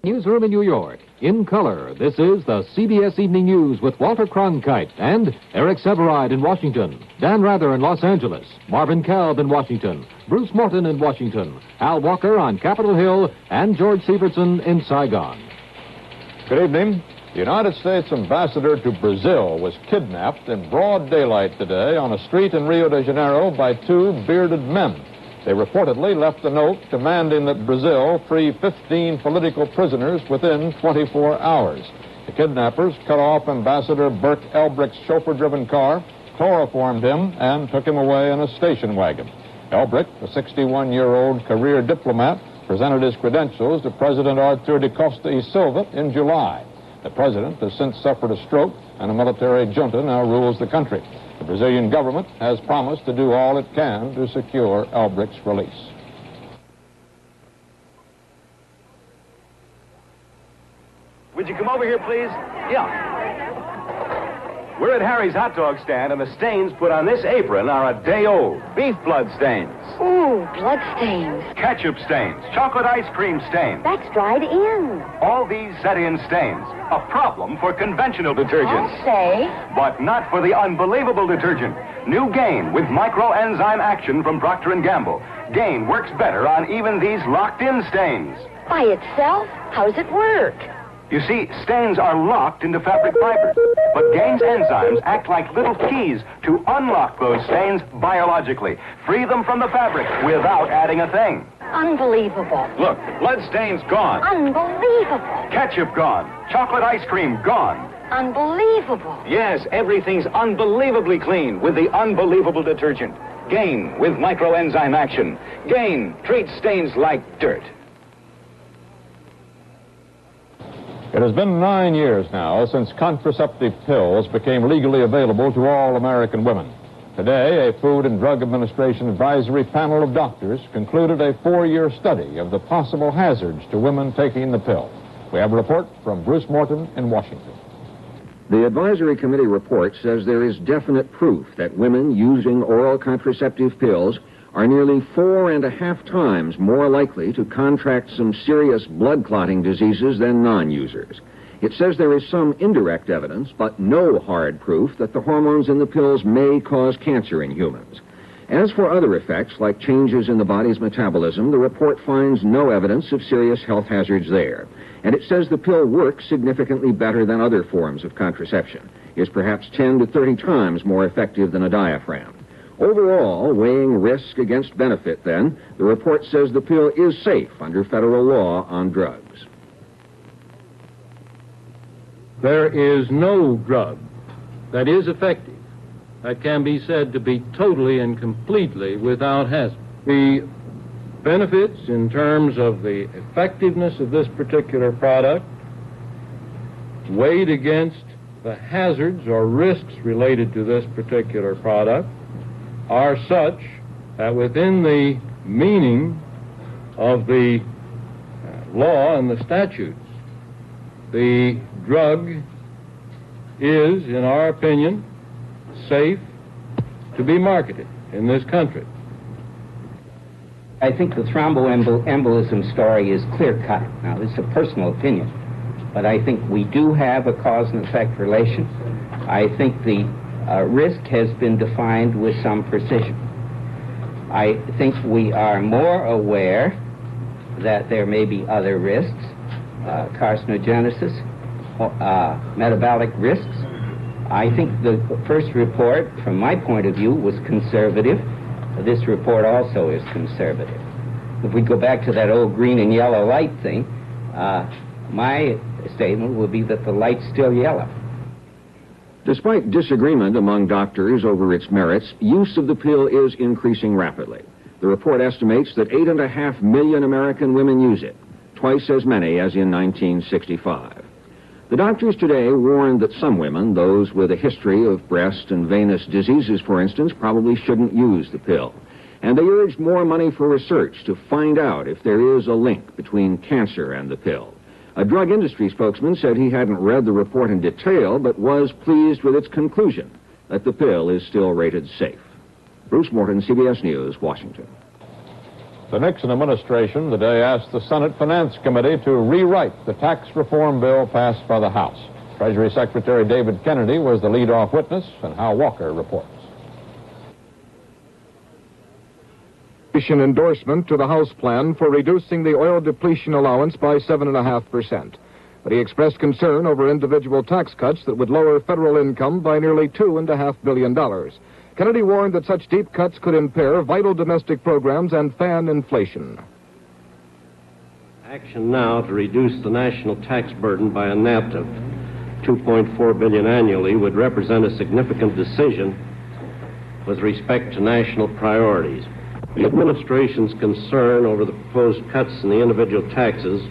Newsroom in New York. In color, this is the CBS Evening News with Walter Cronkite and Eric Severide in Washington, Dan Rather in Los Angeles, Marvin Kalb in Washington, Bruce Morton in Washington, Al Walker on Capitol Hill, and George Sievertson in Saigon. Good evening. The United States ambassador to Brazil was kidnapped in broad daylight today on a street in Rio de Janeiro by two bearded men. They reportedly left a note demanding that Brazil free 15 political prisoners within 24 hours. The kidnappers cut off Ambassador Burke Elbrick's chauffeur-driven car, chloroformed him, and took him away in a station wagon. Elbrick, a 61-year-old career diplomat, presented his credentials to President Arthur de Costa y Silva in July. The president has since suffered a stroke, and a military junta now rules the country. The Brazilian government has promised to do all it can to secure Elbrick's release. Would you come over here, please? Yeah. We're at Harry's hot dog stand, and the stains put on this apron are a day old. Beef blood stains. Ooh, blood stains. Ketchup stains. Chocolate ice cream stains. That's dried in. All these set-in stains. A problem for conventional detergents. I'll say. But not for the unbelievable detergent. New Gain with microenzyme action from Procter & Gamble. Gain works better on even these locked-in stains. By itself? How does it work? You see, stains are locked into fabric fibers, but Gain's enzymes act like little keys to unlock those stains biologically. Free them from the fabric without adding a thing. Unbelievable. Look, blood stains gone. Unbelievable. Ketchup gone. Chocolate ice cream gone. Unbelievable. Yes, everything's unbelievably clean with the unbelievable detergent. Gain with microenzyme action. Gain treats stains like dirt. It has been 9 years now since contraceptive pills became legally available to all American women. Today, a Food and Drug Administration advisory panel of doctors concluded a 4-year study of the possible hazards to women taking the pill. We have a report from Bruce Morton in Washington. The advisory committee report says there is definite proof that women using oral contraceptive pills are nearly 4.5 times more likely to contract some serious blood clotting diseases than non-users. It says there is some indirect evidence, but no hard proof that the hormones in the pills may cause cancer in humans. As for other effects, like changes in the body's metabolism, the report finds no evidence of serious health hazards there. And it says the pill works significantly better than other forms of contraception, is perhaps 10 to 30 times more effective than a diaphragm. Overall, weighing risk against benefit, then, the report says the pill is safe under federal law on drugs. There is no drug that is effective that can be said to be totally and completely without hazard. The benefits in terms of the effectiveness of this particular product weighed against the hazards or risks related to this particular product are such that within the meaning of the law and the statutes, the drug is, in our opinion, safe to be marketed in this country. I think the thromboembolism story is clear-cut. Now, this is a personal opinion, but I think we do have a cause and effect relation. I think the risk has been defined with some precision. I think we are more aware that there may be other risks, carcinogenesis, metabolic risks. I think the first report, from my point of view, was conservative. This report also is conservative. If we go back to that old green and yellow light thing, my statement would be that the light's still yellow. Despite disagreement among doctors over its merits, use of the pill is increasing rapidly. The report estimates that 8.5 million American women use it, twice as many as in 1965. The doctors today warned that some women, those with a history of breast and venous diseases, for instance, probably shouldn't use the pill. And they urged more money for research to find out if there is a link between cancer and the pill. A drug industry spokesman said he hadn't read the report in detail, but was pleased with its conclusion that the pill is still rated safe. Bruce Morton, CBS News, Washington. The Nixon administration today asked the Senate Finance Committee to rewrite the tax reform bill passed by the House. Treasury Secretary David Kennedy was the lead-off witness, and Hal Walker reports. Endorsement to the House plan for reducing the oil depletion allowance by 7.5%. But he expressed concern over individual tax cuts that would lower federal income by nearly $2.5 billion. Kennedy warned that such deep cuts could impair vital domestic programs and fan inflation. Action now to reduce the national tax burden by a net of $2.4 billion annually would represent a significant decision with respect to national priorities. The administration's concern over the proposed cuts in the individual taxes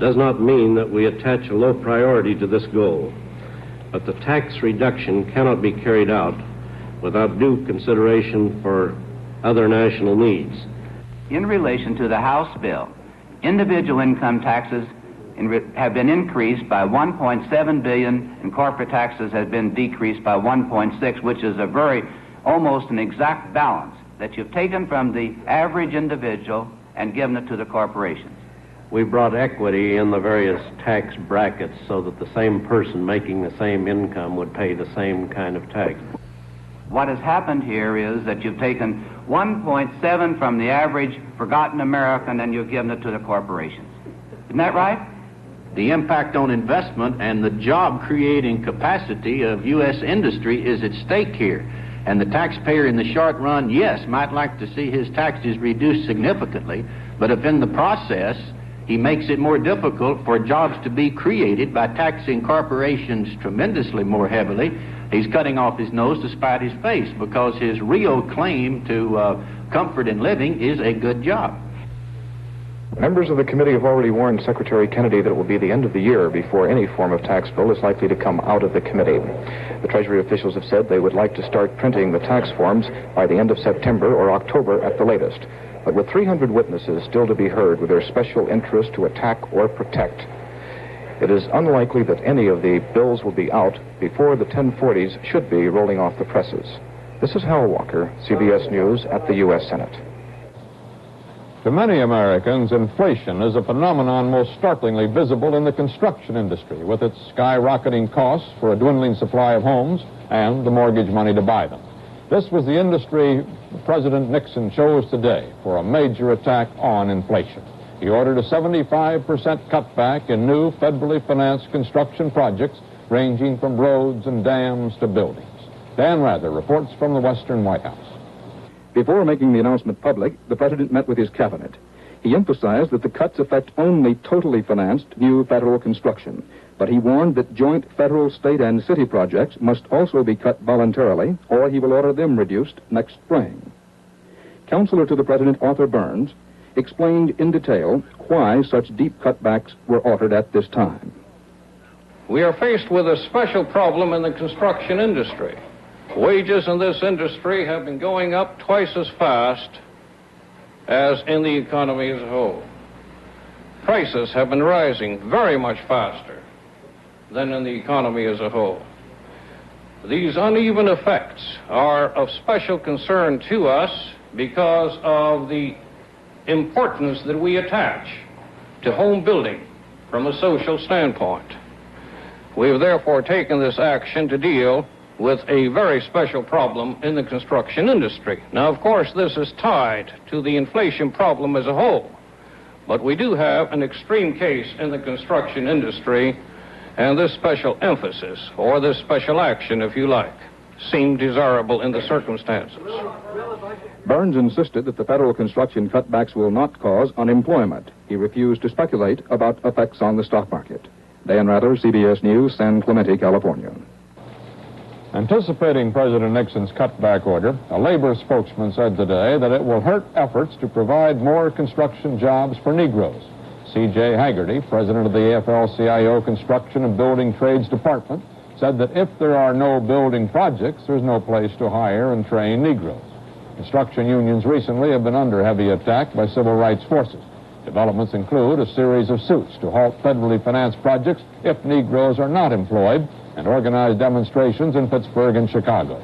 does not mean that we attach a low priority to this goal, but the tax reduction cannot be carried out without due consideration for other national needs. In relation to the House bill, individual income taxes have been increased by $1.7 billion, and corporate taxes have been decreased by $1.6, which is almost an exact balance that you've taken from the average individual and given it to the corporations. We brought equity in the various tax brackets so that the same person making the same income would pay the same kind of tax. What has happened here is that you've taken 1.7 from the average forgotten American and you've given it to the corporations. Isn't that right? The impact on investment and the job-creating capacity of U.S. industry is at stake here. And the taxpayer in the short run, yes, might like to see his taxes reduced significantly, but if in the process he makes it more difficult for jobs to be created by taxing corporations tremendously more heavily, he's cutting off his nose to spite his face, because his real claim to comfort in living is a good job. Members of the committee have already warned Secretary Kennedy that it will be the end of the year before any form of tax bill is likely to come out of the committee. The Treasury officials have said they would like to start printing the tax forms by the end of September or October at the latest. But with 300 witnesses still to be heard with their special interest to attack or protect, it is unlikely that any of the bills will be out before the 1040s should be rolling off the presses. This is Hal Walker, CBS News at the U.S. Senate. To many Americans, inflation is a phenomenon most startlingly visible in the construction industry, with its skyrocketing costs for a dwindling supply of homes and the mortgage money to buy them. This was the industry President Nixon chose today for a major attack on inflation. He ordered a 75% cutback in new federally financed construction projects ranging from roads and dams to buildings. Dan Rather reports from the Western White House. Before making the announcement public, the President met with his cabinet. He emphasized that the cuts affect only totally financed new federal construction, but he warned that joint federal, state, and city projects must also be cut voluntarily, or he will order them reduced next spring. Counselor to the President, Arthur Burns, explained in detail why such deep cutbacks were ordered at this time. We are faced with a special problem in the construction industry. Wages in this industry have been going up twice as fast as in the economy as a whole. Prices have been rising very much faster than in the economy as a whole. These uneven effects are of special concern to us because of the importance that we attach to home building from a social standpoint. We have therefore taken this action to deal with a very special problem in the construction industry. Now, of course, this is tied to the inflation problem as a whole, but we do have an extreme case in the construction industry, and this special emphasis, or this special action, if you like, seemed desirable in the circumstances. Burns insisted that the federal construction cutbacks will not cause unemployment. He refused to speculate about effects on the stock market. Dan Rather, CBS News, San Clemente, California. Anticipating President Nixon's cutback order, a labor spokesman said today that it will hurt efforts to provide more construction jobs for Negroes. C.J. Haggerty, president of the AFL-CIO Construction and Building Trades Department, said that if there are no building projects, there's no place to hire and train Negroes. Construction unions recently have been under heavy attack by civil rights forces. Developments include a series of suits to halt federally financed projects if Negroes are not employed, and organized demonstrations in Pittsburgh and Chicago.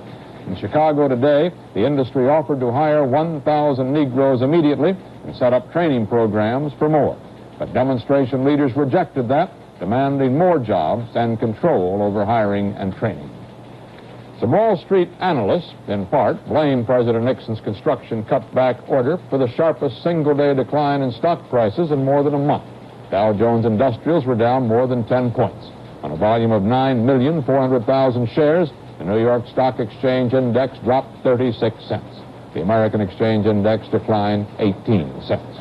In Chicago today, the industry offered to hire 1,000 Negroes immediately and set up training programs for more. But demonstration leaders rejected that, demanding more jobs and control over hiring and training. Some Wall Street analysts, in part, blame President Nixon's construction cutback order for the sharpest single-day decline in stock prices in more than a month. Dow Jones Industrials were down more than 10 points. On a volume of 9,400,000 shares, the New York Stock Exchange Index dropped 36 cents. The American Exchange Index declined 18 cents.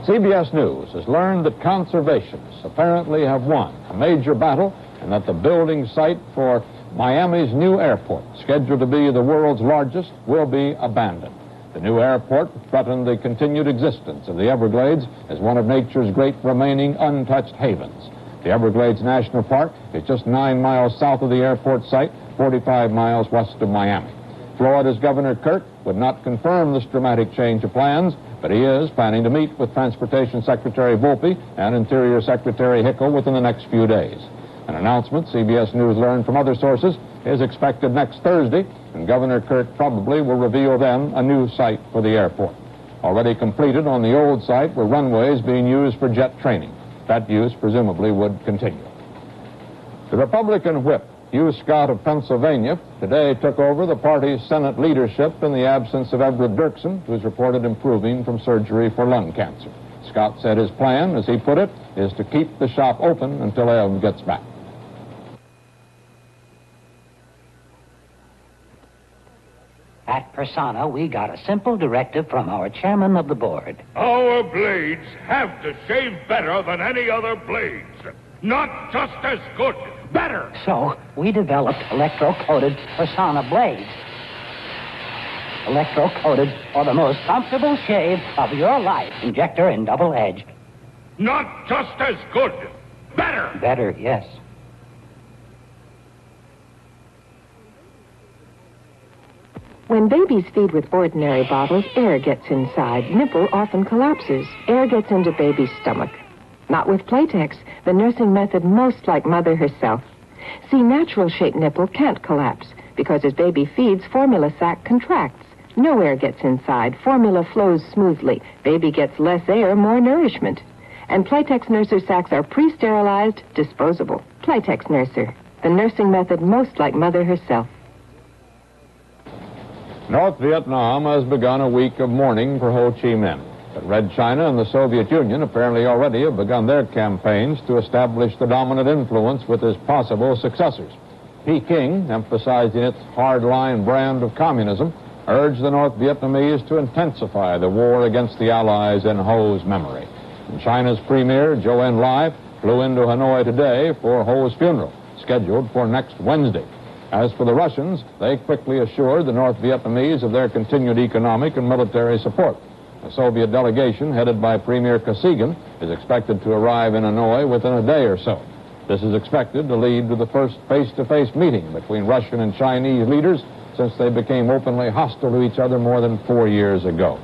CBS News has learned that conservationists apparently have won a major battle and that the building site for Miami's new airport, scheduled to be the world's largest, will be abandoned. The new airport threatened the continued existence of the Everglades as one of nature's great remaining untouched havens. The Everglades National Park is just 9 miles south of the airport site, 45 miles west of Miami. Florida's Governor Kirk would not confirm this dramatic change of plans, but he is planning to meet with Transportation Secretary Volpe and Interior Secretary Hickel within the next few days. An announcement, CBS News learned from other sources, is expected next Thursday, and Governor Kirk probably will reveal then a new site for the airport. Already completed on the old site were runways being used for jet training. That use presumably would continue. The Republican whip, Hugh Scott of Pennsylvania, today took over the party's Senate leadership in the absence of Everett Dirksen, who is reported improving from surgery for lung cancer. Scott said his plan, as he put it, is to keep the shop open until Ev gets back. At Persona, we got a simple directive from our chairman of the board. Our blades have to shave better than any other blades. Not just as good, better. So we developed electro-coated Persona blades. Electro-coated for the most comfortable shave of your life. Injector and double edge. Not just as good, better. Better, yes. When babies feed with ordinary bottles, air gets inside. Nipple often collapses. Air gets into baby's stomach. Not with Playtex, the nursing method most like mother herself. See, natural-shaped nipple can't collapse because as baby feeds, formula sac contracts. No air gets inside. Formula flows smoothly. Baby gets less air, more nourishment. And Playtex nurser sacs are pre-sterilized, disposable. Playtex nurser, the nursing method most like mother herself. North Vietnam has begun a week of mourning for Ho Chi Minh. But Red China and the Soviet Union apparently already have begun their campaigns to establish the dominant influence with his possible successors. Peking, emphasizing its hardline brand of communism, urged the North Vietnamese to intensify the war against the Allies in Ho's memory. And China's Premier, Zhou Enlai, flew into Hanoi today for Ho's funeral, scheduled for next Wednesday. As for the Russians, they quickly assured the North Vietnamese of their continued economic and military support. A Soviet delegation headed by Premier Kosygin is expected to arrive in Hanoi within a day or so. This is expected to lead to the first face-to-face meeting between Russian and Chinese leaders since they became openly hostile to each other more than 4 years ago.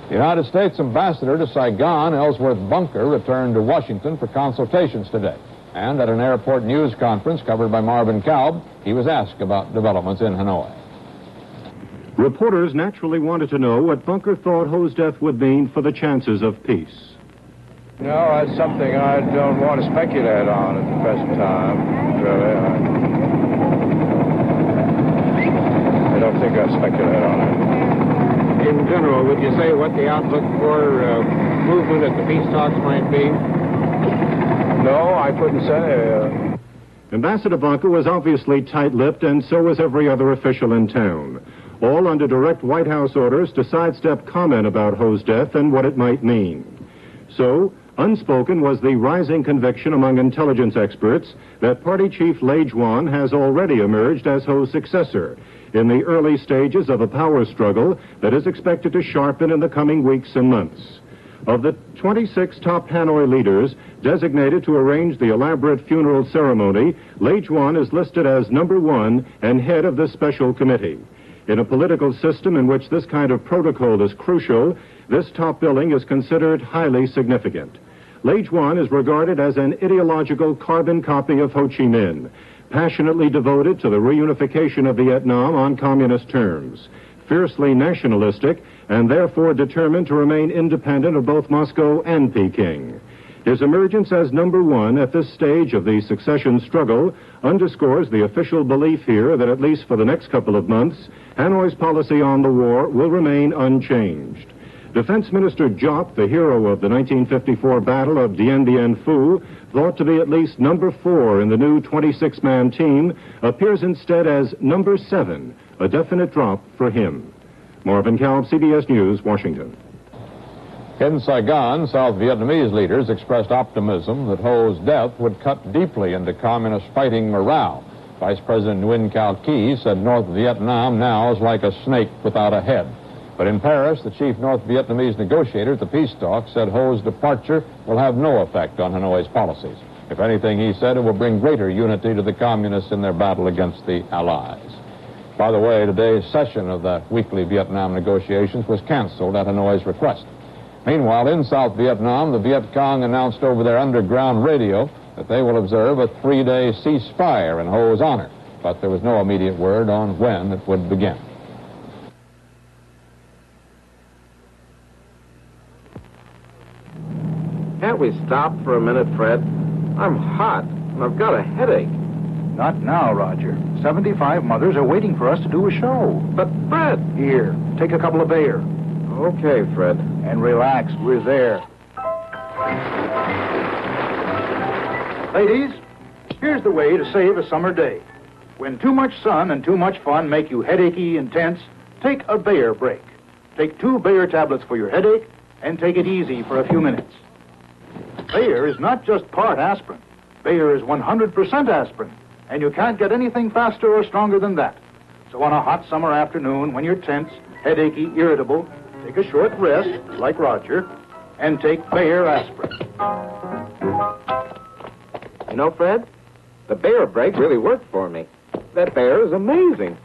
The United States ambassador to Saigon, Ellsworth Bunker, returned to Washington for consultations today. And at an airport news conference covered by Marvin Kalb, he was asked about developments in Hanoi. Reporters naturally wanted to know what Bunker thought Ho's death would mean for the chances of peace. No, that's something I don't want to speculate on at the present time, really. I don't think I'd speculate on it. In general, would you say what the outlook for movement at the peace talks might be? No, I couldn't say. Ambassador Bunker was obviously tight-lipped, and so was every other official in town, all under direct White House orders to sidestep comment about Ho's death and what it might mean. So, unspoken was the rising conviction among intelligence experts that Party Chief Lei Juan has already emerged as Ho's successor in the early stages of a power struggle that is expected to sharpen in the coming weeks and months. Of the 26 top Hanoi leaders designated to arrange the elaborate funeral ceremony, Lei Juan is listed as number one and head of this special committee. In a political system in which this kind of protocol is crucial, this top billing is considered highly significant. Lei Juan is regarded as an ideological carbon copy of Ho Chi Minh, passionately devoted to the reunification of Vietnam on communist terms, fiercely nationalistic, and therefore determined to remain independent of both Moscow and Peking. His emergence as number one at this stage of the succession struggle underscores the official belief here that at least for the next couple of months, Hanoi's policy on the war will remain unchanged. Defense Minister Diop, the hero of the 1954 Battle of Dien Bien Phu, thought to be at least number 4 in the new 26-man team, appears instead as number 7, a definite drop for him. Marvin Kalb, CBS News, Washington. In Saigon, South Vietnamese leaders expressed optimism that Ho's death would cut deeply into communist fighting morale. Vice President Nguyen Cao Ky said North Vietnam now is like a snake without a head. But in Paris, the chief North Vietnamese negotiator at the peace talks said Ho's departure will have no effect on Hanoi's policies. If anything, he said it will bring greater unity to the communists in their battle against the Allies. By the way, today's session of the weekly Vietnam negotiations was canceled at Hanoi's request. Meanwhile, in South Vietnam, the Viet Cong announced over their underground radio that they will observe a 3-day ceasefire in Ho's honor, but there was no immediate word on when it would begin. Can't we stop for a minute, Fred? I'm hot, and I've got a headache. Not now, Roger. 75 mothers are waiting for us to do a show. But, Fred! Here, take a couple of Bayer. Okay, Fred. And relax, we're there. Ladies, here's the way to save a summer day. When too much sun and too much fun make you headachy and tense, take a Bayer break. Take 2 Bayer tablets for your headache, and take it easy for a few minutes. Bayer is not just part aspirin. Bayer is 100% aspirin, and you can't get anything faster or stronger than that. So on a hot summer afternoon, when you're tense, headachy, irritable, take a short rest, like Roger, and take Bayer aspirin. You know, Fred, the Bayer break really worked for me. That Bayer is amazing.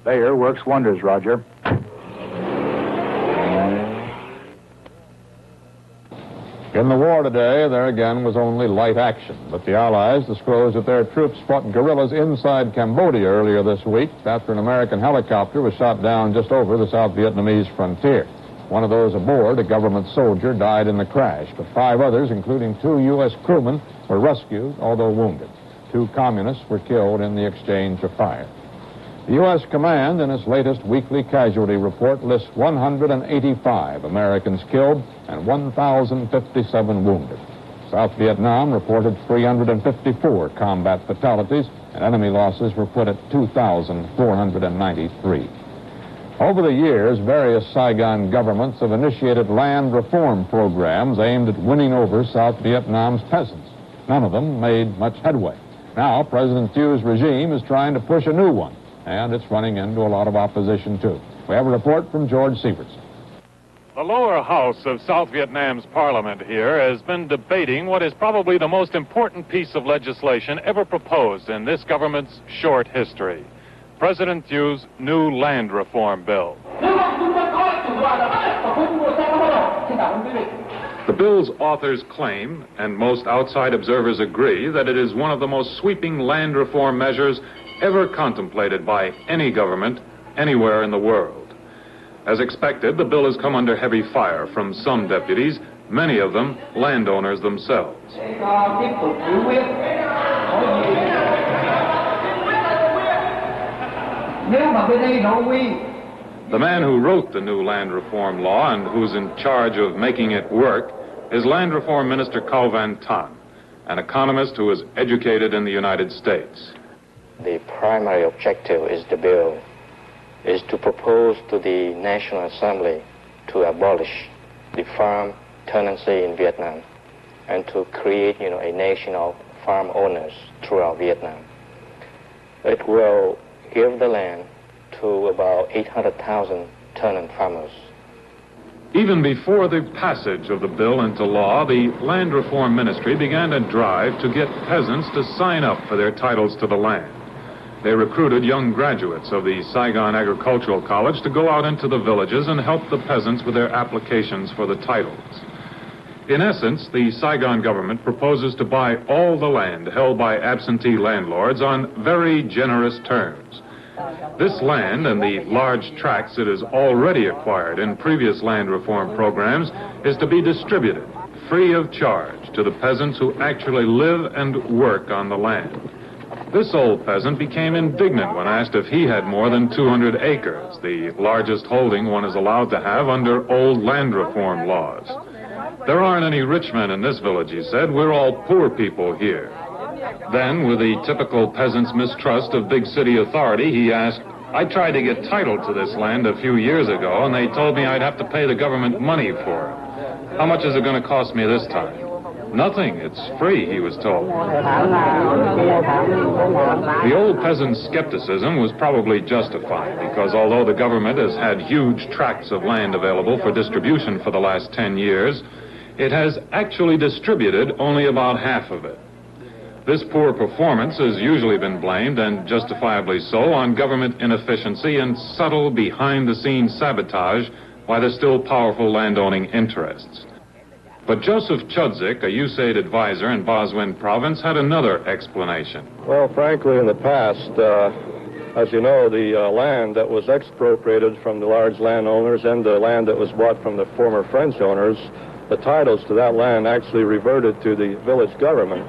Bayer works wonders, Roger. In the war today, there again was only light action, but the Allies disclosed that their troops fought guerrillas inside Cambodia earlier this week after an American helicopter was shot down just over the South Vietnamese frontier. One of those aboard, a government soldier, died in the crash, but 5 others, including 2 U.S. crewmen, were rescued, although wounded. 2 communists were killed in the exchange of fire. The U.S. command, in its latest weekly casualty report, lists 185 Americans killed and 1,057 wounded. South Vietnam reported 354 combat fatalities, and enemy losses were put at 2,493. Over the years, various Saigon governments have initiated land reform programs aimed at winning over South Vietnam's peasants. None of them made much headway. Now, President Thieu's regime is trying to push a new one, and it's running into a lot of opposition, too. We have a report from George Sievertson. The lower house of South Vietnam's parliament here has been debating what is probably the most important piece of legislation ever proposed in this government's short history. President Thieu's new land reform bill. The bill's authors claim, and most outside observers agree, that it is one of the most sweeping land reform measures ever contemplated by any government anywhere in the world. As expected, the bill has come under heavy fire from some deputies, many of them landowners themselves. The man who wrote the new land reform law and who's in charge of making it work is Land Reform Minister Cao Van Tan, an economist who was educated in the United States. The primary objective is the bill is to propose to the National Assembly to abolish the farm tenancy in Vietnam and to create, a nation of farm owners throughout Vietnam. It will give the land to about 800,000 tenant farmers. Even before the passage of the bill into law, the Land Reform Ministry began a drive to get peasants to sign up for their titles to the land. They recruited young graduates of the Saigon Agricultural College to go out into the villages and help the peasants with their applications for the titles. In essence, the Saigon government proposes to buy all the land held by absentee landlords on very generous terms. This land and the large tracts it has already acquired in previous land reform programs is to be distributed free of charge to the peasants who actually live and work on the land. This old peasant became indignant when asked if he had more than 200 acres, the largest holding one is allowed to have under old land reform laws. There aren't any rich men in this village, he said. We're all poor people here. Then, with the typical peasant's mistrust of big city authority, he asked, I tried to get title to this land a few years ago, and they told me I'd have to pay the government money for it. How much is it going to cost me this time? Nothing. It's free, he was told. The old peasant's skepticism was probably justified, because although the government has had huge tracts of land available for distribution for the last 10 years, it has actually distributed only about half of it. This poor performance has usually been blamed, and justifiably so, on government inefficiency and subtle behind-the-scenes sabotage by the still powerful landowning interests. But Joseph Chudzik, a USAID advisor in Boswin province, had another explanation. Well, frankly, in the past, as you know, the land that was expropriated from the large landowners and the land that was bought from the former French owners, the titles to that land actually reverted to the village government.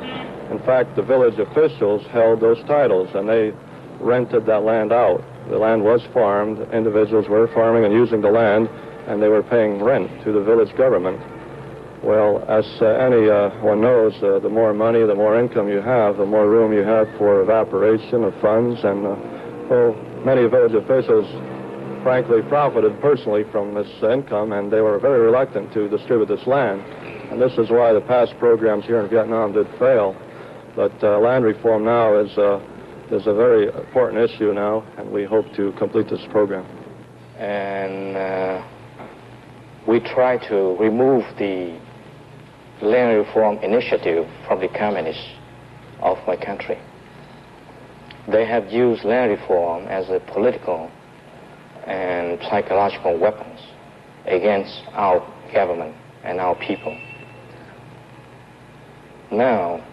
In fact, the village officials held those titles, and they rented that land out. The land was farmed, individuals were farming and using the land, and they were paying rent to the village government. Well, as anyone knows, the more money, the more income you have, the more room you have for evaporation of funds, and many village officials frankly profited personally from this income, and they were very reluctant to distribute this land. And this is why the past programs here in Vietnam did fail. But land reform now is a very important issue now, and we hope to complete this program. And we try to remove the land reform initiative from the communists of my country. They have used land reform as a political and psychological weapons against our government and our people. Now,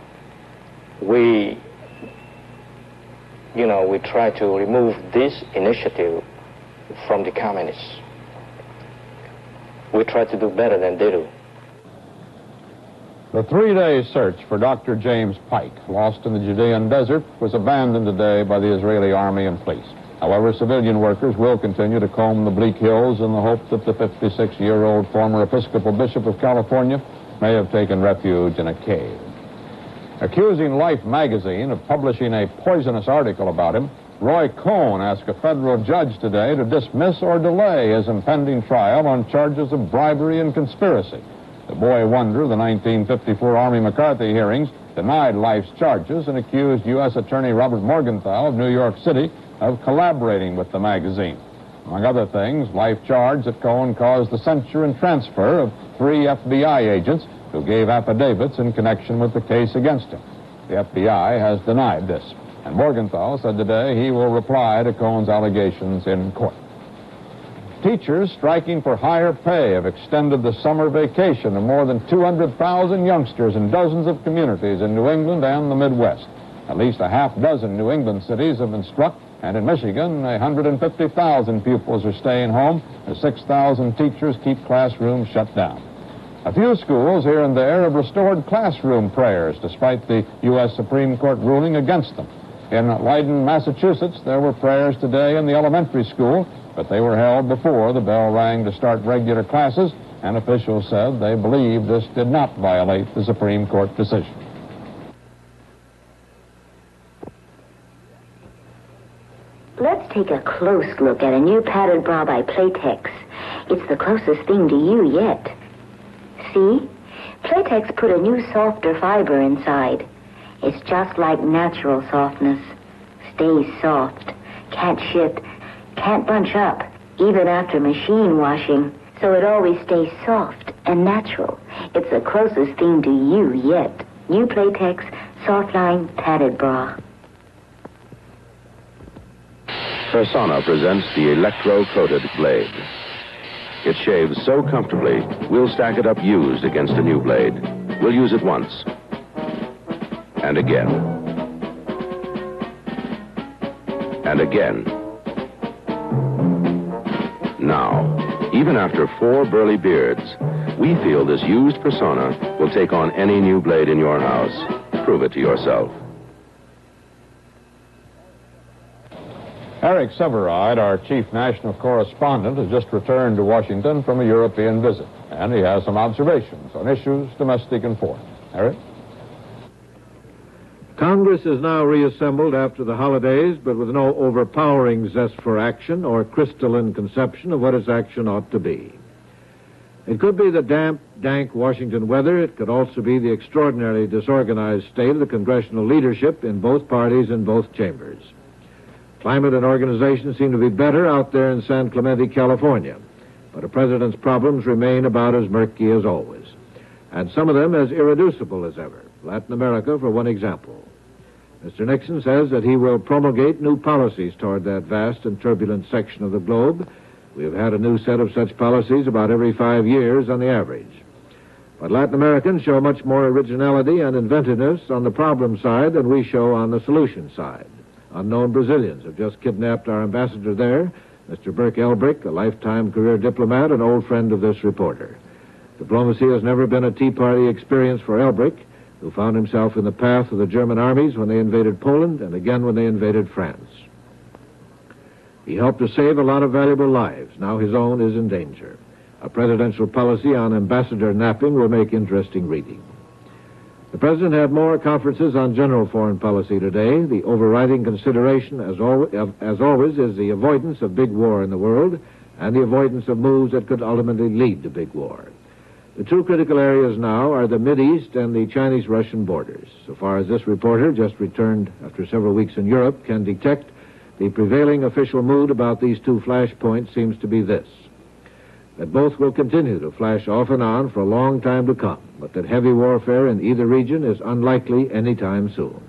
we try to remove this initiative from the communists. We try to do better than they do. The three-day search for Dr. James Pike, lost in the Judean desert, was abandoned today by the Israeli army and police. However, civilian workers will continue to comb the bleak hills in the hope that the 56-year-old former Episcopal Bishop of California may have taken refuge in a cave. Accusing Life magazine of publishing a poisonous article about him, Roy Cohn asked a federal judge today to dismiss or delay his impending trial on charges of bribery and conspiracy. The boy wonder of the 1954 Army McCarthy hearings denied Life's charges and accused U.S. Attorney Robert Morgenthau of New York City of collaborating with the magazine. Among other things, Life charged that Cohn caused the censure and transfer of 3 FBI agents who gave affidavits in connection with the case against him. The FBI has denied this, and Morgenthau said today he will reply to Cohn's allegations in court. Teachers striking for higher pay have extended the summer vacation of more than 200,000 youngsters in dozens of communities in New England and the Midwest. At least a half dozen New England cities have been struck, and in Michigan, 150,000 pupils are staying home as 6,000 teachers keep classrooms shut down. A few schools here and there have restored classroom prayers despite the U.S. Supreme Court ruling against them. In Leiden, Massachusetts, there were prayers today in the elementary school, but they were held before the bell rang to start regular classes, and officials said they believe this did not violate the Supreme Court decision. Let's take a close look at a new padded bra by Playtex. It's the closest thing to you yet. See? Playtex put a new softer fiber inside. It's just like natural softness. Stays soft. Can't shift. Can't bunch up, even after machine washing. So it always stays soft and natural. It's the closest thing to you yet. New Playtex Softline Padded Bra. Persona presents the electro-coated blade. It shaves so comfortably, we'll stack it up used against a new blade. We'll use it once. And again. And again. now. Even after 4 burly beards, we feel this used persona will take on any new blade in your house. Prove it to yourself. Eric Severide, our chief national correspondent, has just returned to Washington from a European visit, and he has some observations on issues domestic and foreign. Eric? Congress is now reassembled after the holidays, but with no overpowering zest for action or crystalline conception of what its action ought to be. It could be the damp, dank Washington weather. It could also be the extraordinarily disorganized state of the congressional leadership in both parties in both chambers. Climate and organization seem to be better out there in San Clemente, California, but a president's problems remain about as murky as always, and some of them as irreducible as ever. Latin America, for one example. Mr. Nixon says that he will promulgate new policies toward that vast and turbulent section of the globe. We have had a new set of such policies about every 5 years on the average. But Latin Americans show much more originality and inventiveness on the problem side than we show on the solution side. Unknown Brazilians have just kidnapped our ambassador there, Mr. Burke Elbrick, a lifetime career diplomat and old friend of this reporter. Diplomacy has never been a Tea Party experience for Elbrick, who found himself in the path of the German armies when they invaded Poland and again when they invaded France. He helped to save a lot of valuable lives. Now his own is in danger. A presidential policy on ambassador napping will make interesting reading. The president had more conferences on general foreign policy today. The overriding consideration, as always, is the avoidance of big war in the world and the avoidance of moves that could ultimately lead to big war. The two critical areas now are the Mideast and the Chinese-Russian borders. So far as this reporter, just returned after several weeks in Europe, can detect, the prevailing official mood about these two flashpoints seems to be this: that both will continue to flash off and on for a long time to come, but that heavy warfare in either region is unlikely anytime soon.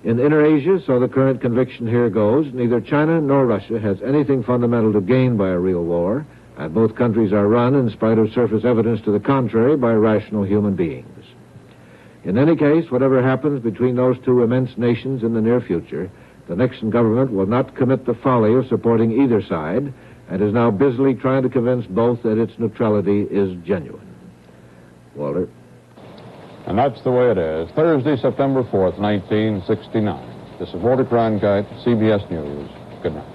In Inner Asia, so the current conviction here goes, neither China nor Russia has anything fundamental to gain by a real war, and both countries are run, in spite of surface evidence to the contrary, by rational human beings. In any case, whatever happens between those two immense nations in the near future, the Nixon government will not commit the folly of supporting either side, and is now busily trying to convince both that its neutrality is genuine. Walter? And that's the way it is. Thursday, September 4th, 1969. This is Walter Cronkite, CBS News. Good night.